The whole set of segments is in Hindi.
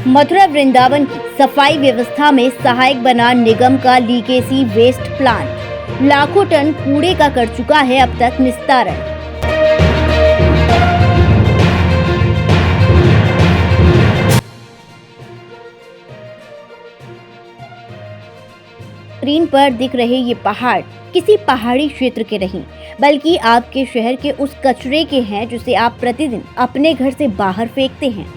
मथुरा वृंदावन की सफाई व्यवस्था में सहायक बना निगम का लीगेसी वेस्ट प्लांट लाखों टन कूड़े का कर चुका है अब तक निस्तारण। स्क्रीन पर दिख रहे ये पहाड़ किसी पहाड़ी क्षेत्र के नहीं बल्कि आपके शहर के उस कचरे के हैं जिसे आप प्रतिदिन अपने घर से बाहर फेंकते हैं।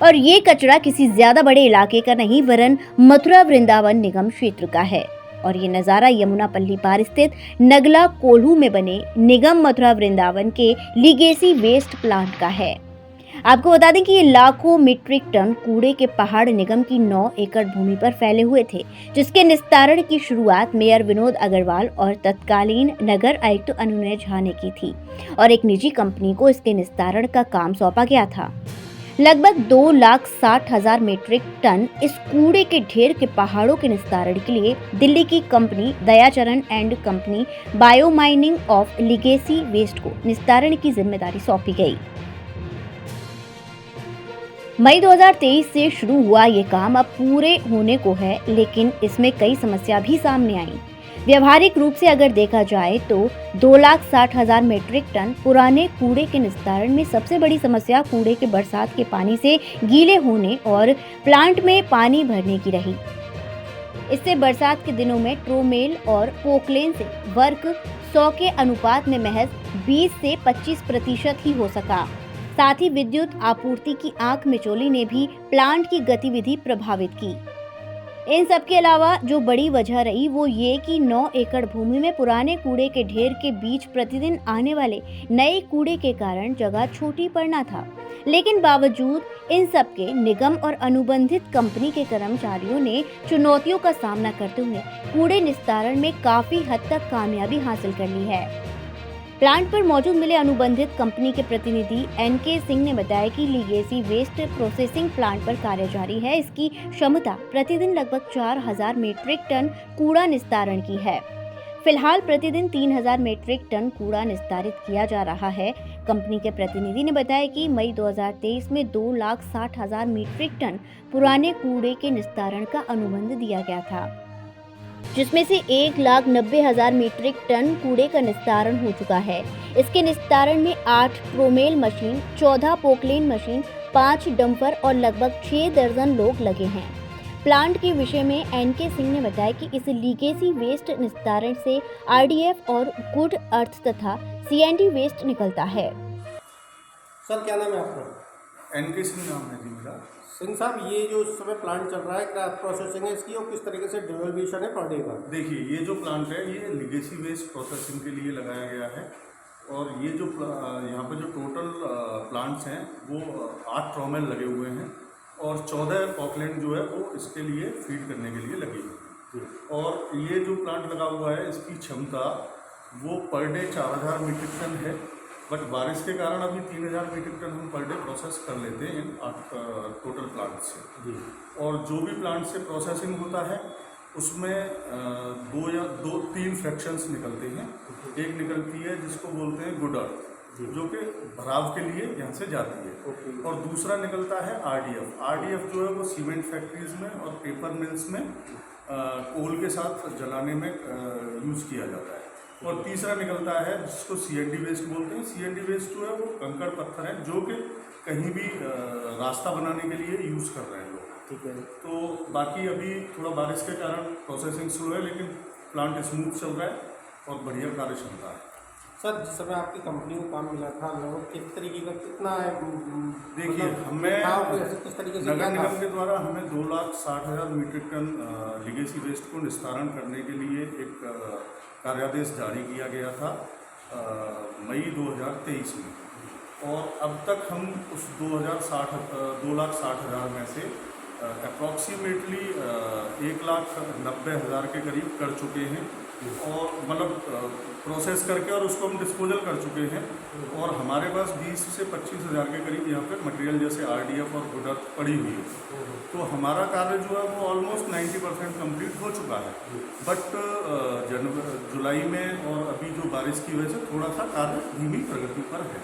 और ये कचरा किसी ज्यादा बड़े इलाके का नहीं वरन मथुरा वृंदावन निगम क्षेत्र का है। और ये नज़ारा यमुनापल्ली पार स्थित नगला कोल्हू में बने निगम मथुरा वृंदावन के लीगेसी वेस्ट प्लांट का है। आपको बता दें कि ये लाखों मीट्रिक टन कूड़े के पहाड़ निगम की 9 एकड़ भूमि पर फैले हुए थे, जिसके निस्तारण की शुरुआत मेयर विनोद अग्रवाल और तत्कालीन नगर आयुक्त अनुनय झा ने की थी और एक निजी कंपनी को इसके निस्तारण का काम सौंपा गया था। लगभग 2,60,000 मीट्रिक टन इस कूड़े के ढेर के पहाड़ों के निस्तारण के लिए दिल्ली की company Dayacharan and company biomining of legacy waste को निस्तारण की जिम्मेदारी सौंपी गई। मई 2023 से शुरू हुआ ये काम अब पूरे होने को है, लेकिन इसमें कई समस्या भी सामने आई। व्यवहारिक रूप से अगर देखा जाए तो 2,60,000 मीट्रिक टन पुराने कूड़े के निस्तारण में सबसे बड़ी समस्या कूड़े के बरसात के पानी से गीले होने और प्लांट में पानी भरने की रही। इससे बरसात के दिनों में ट्रोमेल और पोकलेन से वर्क 100 के अनुपात में महज 20 से 25% ही हो सका। साथ ही विद्युत आपूर्ति की आंख मिचौली ने भी प्लांट की गतिविधि प्रभावित की। इन सब के अलावा जो बड़ी वजह रही वो ये कि 9 एकड़ भूमि में पुराने कूड़े के ढेर के बीच प्रतिदिन आने वाले नए कूड़े के कारण जगह छोटी पड़ना था। लेकिन बावजूद इन सब के निगम और अनुबंधित कंपनी के कर्मचारियों ने चुनौतियों का सामना करते हुए कूड़े निस्तारण में काफी हद तक कामयाबी हासिल कर ली है। प्लांट पर मौजूद मिले अनुबंधित कंपनी के प्रतिनिधि एनके सिंह ने बताया कि लीगेसी वेस्ट प्रोसेसिंग प्लांट पर कार्य जारी है। इसकी क्षमता प्रतिदिन लगभग 4,000 मीट्रिक टन कूड़ा निस्तारण की है। फिलहाल प्रतिदिन 3,000 मीट्रिक टन कूड़ा निस्तारित किया जा रहा है। कंपनी के प्रतिनिधि ने बताया कि मई 2023 में 2,60,000 मीट्रिक टन पुराने कूड़े के निस्तारण का अनुबंध दिया गया था, जिसमें से 1,90,000 मीट्रिक टन कूड़े का निस्तारण हो चुका है। इसके निस्तारण में 8 ट्रोमेल मशीन, 14 पोकलेन मशीन, 5 डंपर और लगभग 6 दर्जन लोग लगे हैं। प्लांट के विषय में एनके सिंह ने बताया कि इस लीगेसी वेस्ट निस्तारण से आरडीएफ और गुड अर्थ तथा सीएनडी वेस्ट निकलता है। सर क्या नाम है आपका? एनके सिंह नाम है जी मेरा। सिंह साहब, ये जो इस समय प्लांट चल रहा है क्या प्रोसेसिंग है इसकी और किस तरीके से डिवोल्यूशन है पर डे का? देखिए, ये जो प्लांट है ये लीगेसी वेस्ट प्रोसेसिंग के लिए लगाया गया है और ये जो यहाँ पे जो टोटल प्लांट्स हैं वो 8 ट्रोमेल लगे हुए हैं और 14 पॉकलैंड जो है वो इसके लिए फीड करने के लिए लगी है। और ये जो प्लांट लगा हुआ है इसकी क्षमता वो पर डे 4,000 मीट्रिक टन है, बट बारिश के कारण अभी 3,000 मीट्रिक टन हम पर डे प्रोसेस कर लेते हैं इन 8 टोटल प्लांट से जी। और जो भी प्लांट से प्रोसेसिंग होता है उसमें 2 या 3 फ्रैक्शंस निकलते हैं। एक निकलती है जिसको बोलते हैं गुड अर्थ, जो कि भराव के लिए यहाँ से जाती है, और दूसरा निकलता है आरडीएफ। आरडीएफ जो है वो सीमेंट फैक्ट्रीज में और पेपर मिल्स में कोल के साथ जलाने में यूज़ किया जाता है। और तीसरा निकलता है जिसको सीएनडी वेस्ट बोलते हैं। सीएनडी वेस्ट जो है वो कंकड़ पत्थर है जो कि कहीं भी रास्ता बनाने के लिए यूज़ कर रहे हैं लोग। ठीक है। तो बाकी अभी थोड़ा बारिश के कारण प्रोसेसिंग स्लो है, लेकिन प्लांट स्मूथ चल रहा है और बढ़िया कार्य क्षमता है। सर, जिस समय आपकी कंपनी को काम मिला था लगभग किस तरीके का कितना है? देखिए, हमें किस तरीके से नगर निगम के द्वारा हमें 2,60,000 मीट्रिक टन लीगेसी वेस्ट को निस्तारण करने के लिए एक कार्यादेश जारी किया गया था मई 2023 में, और अब तक हम उस 2,60,000 में से अप्रॉक्सीमेटली 1,90,000 के करीब कर चुके हैं और मतलब प्रोसेस करके और उसको हम डिस्पोजल कर चुके हैं। और हमारे पास 20 से 25,000 के करीब यहाँ पे मटेरियल जैसे आरडीएफ और गुड अर्थ पड़ी हुई है। तो हमारा कार्य जो है वो ऑलमोस्ट 90% कंप्लीट हो चुका है। बट जुलाई में और अभी जो बारिश की वजह से थोड़ा सा कार्य धीमी प्रगति पर है,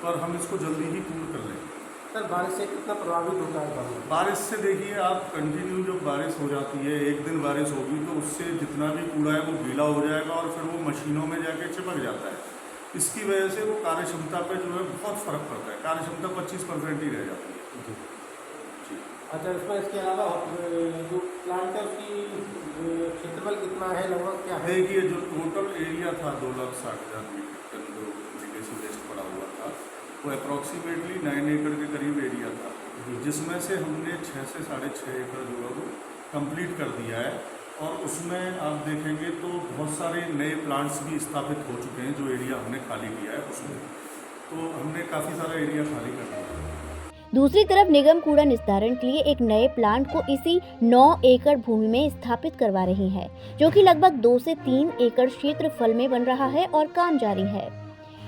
पर हम इसको जल्दी ही पूर्ण कर लेंगे। सर बारिश से कितना प्रभावित होता है काम? बारिश से देखिए आप, कंटिन्यू जब बारिश हो जाती है, एक दिन बारिश होगी तो उससे जितना भी कूड़ा है वो गीला हो जाएगा और फिर वो मशीनों में जाके चिपक जाता है। इसकी वजह से वो कार्य क्षमता पे जो है बहुत फ़र्क पड़ता है, कार्य क्षमता 25% ही रह जाती है। अच्छा, इसमें इसके अलावा जो प्लांट है उसकी क्षेत्रफल कितना है, लगभग क्या है? देखिए जो टोटल एरिया था 2,60,000 मीट्रिक टन जो लीगेसी वेस्ट पड़ा हुआ था, वो अप्रॉक्सीमेटली 9 एकड़ के करीब एरिया था, जिसमें से हमने 6 से 6.5 एकड़ जो है वो कंप्लीट कर दिया है। और उसमें आप देखेंगे तो बहुत सारे नए प्लांट्स भी स्थापित हो चुके हैं। जो एरिया हमने खाली किया है उसमें तो हमने काफ़ी सारा एरिया खाली कर दिया है। दूसरी तरफ निगम कूड़ा निस्तारण के लिए एक नए प्लांट को इसी 9 एकड़ भूमि में स्थापित करवा रही है, जो कि लगभग 2 से 3 एकड़ क्षेत्रफल में बन रहा है और काम जारी है।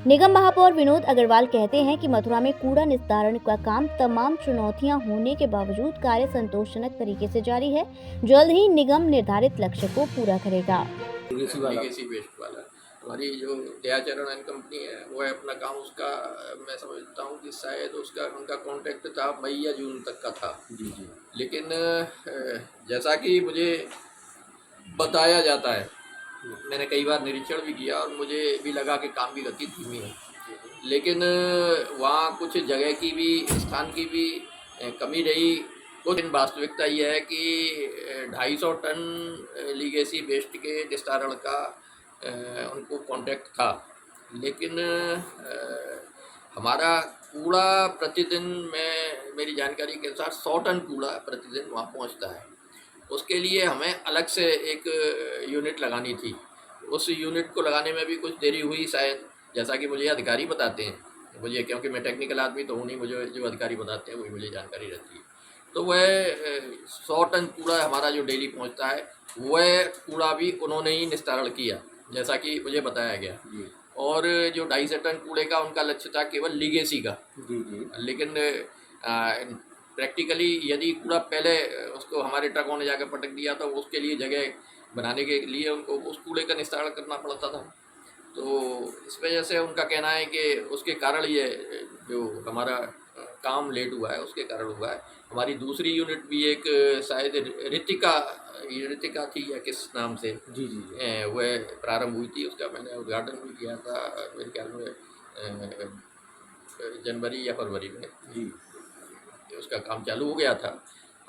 निगम महापौर विनोद अग्रवाल कहते हैं कि मथुरा में कूड़ा निस्तारण का काम तमाम चुनौतियां होने के बावजूद कार्य संतोषजनक तरीके से जारी है। जल्द ही निगम निर्धारित लक्ष्य को पूरा करेगा। लीगेसी वेस्ट वाला हमारी जो दयाचरण एंड कंपनी है वो है अपना काम, उसका मैं समझता हूँ कि शायद उनका कॉन्ट्रैक्ट था मई या जून तक का था। लेकिन जैसा कि मुझे बताया जाता है, मैंने कई बार निरीक्षण भी किया और मुझे भी लगा कि काम की गति धीमी है, लेकिन वहाँ कुछ जगह की भी, स्थान की भी कमी रही। कुछ वास्तविकता यह है कि 250 टन लीगेसी वेस्ट के निस्तारण का उनको कॉन्ट्रैक्ट था, लेकिन हमारा कूड़ा प्रतिदिन, मेरी जानकारी के अनुसार 100 टन कूड़ा प्रतिदिन वहाँ पहुँचता है। उसके लिए हमें अलग से एक यूनिट लगानी थी। उस यूनिट को लगाने में भी कुछ देरी हुई शायद, जैसा कि मुझे अधिकारी बताते हैं। मुझे, क्योंकि मैं टेक्निकल आदमी तो हूँ नहीं, मुझे जो अधिकारी बताते हैं वही मुझे जानकारी रहती है। तो वह 100 टन कूड़ा हमारा जो डेली पहुँचता है, वह कूड़ा भी उन्होंने ही निस्तारण किया, जैसा कि मुझे बताया गया। और जो 250 टन कूड़े का उनका लक्ष्य था केवल लीगेसी का। लेकिन प्रैक्टिकली यदि कूड़ा पहले उसको हमारे ट्रकों ने जाकर पटक दिया तो उसके लिए जगह बनाने के लिए उनको उस कूड़े का निस्तारण करना पड़ता था। तो इस वजह से उनका कहना है कि उसके कारण ये जो हमारा काम लेट हुआ है उसके कारण हुआ है। हमारी दूसरी यूनिट भी एक शायद ऋतिका थी या किस नाम से वह प्रारंभ हुई थी, उसका मैंने उद्घाटन भी किया था मेरे ख्याल में जनवरी या फरवरी में उसका काम चालू हो गया था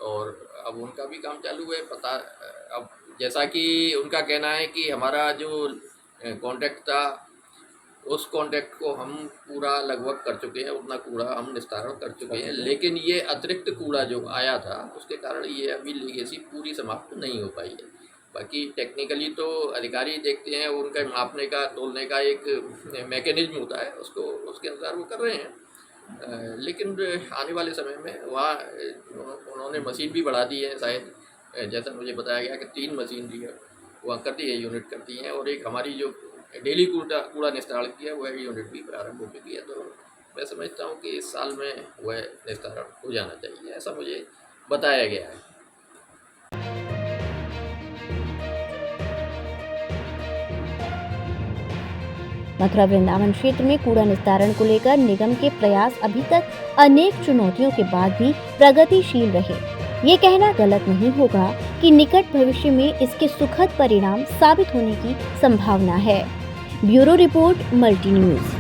और अब उनका भी काम चालू है। अब जैसा कि उनका कहना है कि हमारा जो कॉन्ट्रैक्ट था उस कॉन्ट्रैक्ट को हम पूरा लगभग कर चुके हैं, उतना कूड़ा हम निस्तारण कर चुके हैं, लेकिन ये अतिरिक्त कूड़ा जो आया था उसके कारण ये अभी लीगेसी पूरी समाप्त नहीं हो पाई है। बाकी टेक्निकली तो अधिकारी देखते हैं, उनका मापने का, तोलने का एक मैकेनिज्म होता है, उसके अनुसार वो कर रहे हैं। लेकिन आने वाले समय में वहाँ उन्होंने मशीन भी बढ़ा दी है शायद, जैसा मुझे बताया गया कि 3 मशीन भी है वहाँ कर दी है, यूनिट कर दी है। और एक हमारी जो डेली कूड़ा निस्तारण की है वह यूनिट भी प्रारंभ हो चुकी है। तो मैं समझता हूँ कि इस साल में वह निस्तारण हो जाना चाहिए, ऐसा मुझे बताया गया है। मथुरा वृंदावन क्षेत्र में कूड़ा निस्तारण को लेकर निगम के प्रयास अभी तक अनेक चुनौतियों के बाद भी प्रगतिशील रहे। ये कहना गलत नहीं होगा कि निकट भविष्य में इसके सुखद परिणाम साबित होने की संभावना है। Bureau report, multi news.